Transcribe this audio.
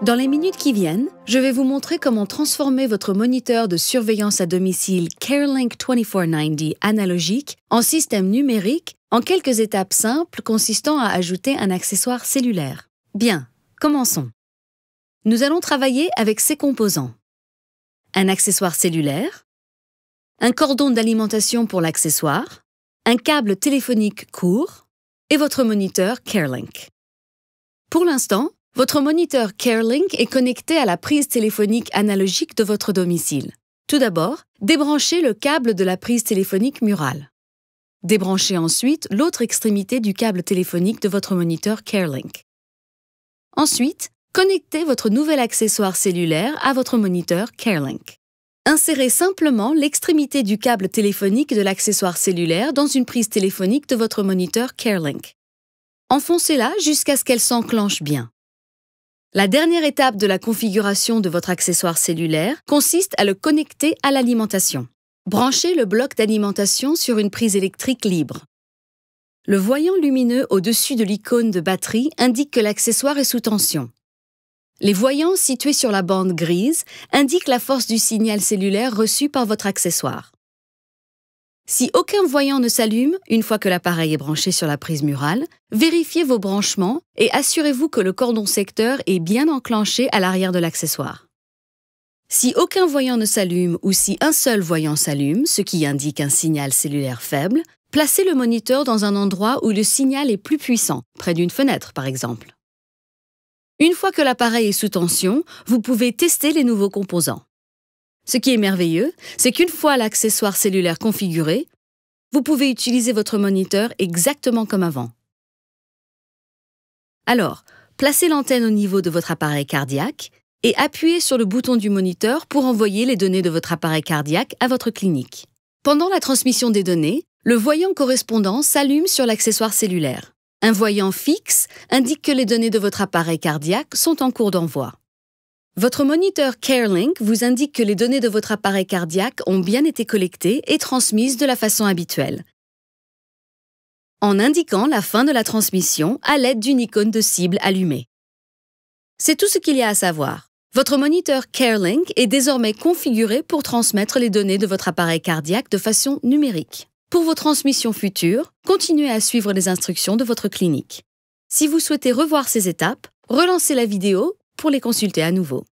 Dans les minutes qui viennent, je vais vous montrer comment transformer votre moniteur de surveillance à domicile CareLink 2490 analogique en système numérique en quelques étapes simples consistant à ajouter un accessoire cellulaire. Bien, commençons. Nous allons travailler avec ces composants. Un accessoire cellulaire, un cordon d'alimentation pour l'accessoire, un câble téléphonique court et votre moniteur CareLink. Pour l'instant, votre moniteur CareLink est connecté à la prise téléphonique analogique de votre domicile. Tout d'abord, débranchez le câble de la prise téléphonique murale. Débranchez ensuite l'autre extrémité du câble téléphonique de votre moniteur CareLink. Ensuite, connectez votre nouvel accessoire cellulaire à votre moniteur CareLink. Insérez simplement l'extrémité du câble téléphonique de l'accessoire cellulaire dans une prise téléphonique de votre moniteur CareLink. Enfoncez-la jusqu'à ce qu'elle s'enclenche bien. La dernière étape de la configuration de votre accessoire cellulaire consiste à le connecter à l'alimentation. Branchez le bloc d'alimentation sur une prise électrique libre. Le voyant lumineux au-dessus de l'icône de batterie indique que l'accessoire est sous tension. Les voyants situés sur la bande grise indiquent la force du signal cellulaire reçu par votre accessoire. Si aucun voyant ne s'allume une fois que l'appareil est branché sur la prise murale, vérifiez vos branchements et assurez-vous que le cordon secteur est bien enclenché à l'arrière de l'accessoire. Si aucun voyant ne s'allume ou si un seul voyant s'allume, ce qui indique un signal cellulaire faible, placez le moniteur dans un endroit où le signal est plus puissant, près d'une fenêtre par exemple. Une fois que l'appareil est sous tension, vous pouvez tester les nouveaux composants. Ce qui est merveilleux, c'est qu'une fois l'accessoire cellulaire configuré, vous pouvez utiliser votre moniteur exactement comme avant. Alors, placez l'antenne au niveau de votre appareil cardiaque et appuyez sur le bouton du moniteur pour envoyer les données de votre appareil cardiaque à votre clinique. Pendant la transmission des données, le voyant correspondant s'allume sur l'accessoire cellulaire. Un voyant fixe indique que les données de votre appareil cardiaque sont en cours d'envoi. Votre moniteur CareLink vous indique que les données de votre appareil cardiaque ont bien été collectées et transmises de la façon habituelle, en indiquant la fin de la transmission à l'aide d'une icône de cible allumée. C'est tout ce qu'il y a à savoir. Votre moniteur CareLink est désormais configuré pour transmettre les données de votre appareil cardiaque de façon numérique. Pour vos transmissions futures, continuez à suivre les instructions de votre clinique. Si vous souhaitez revoir ces étapes, relancez la vidéo pour les consulter à nouveau.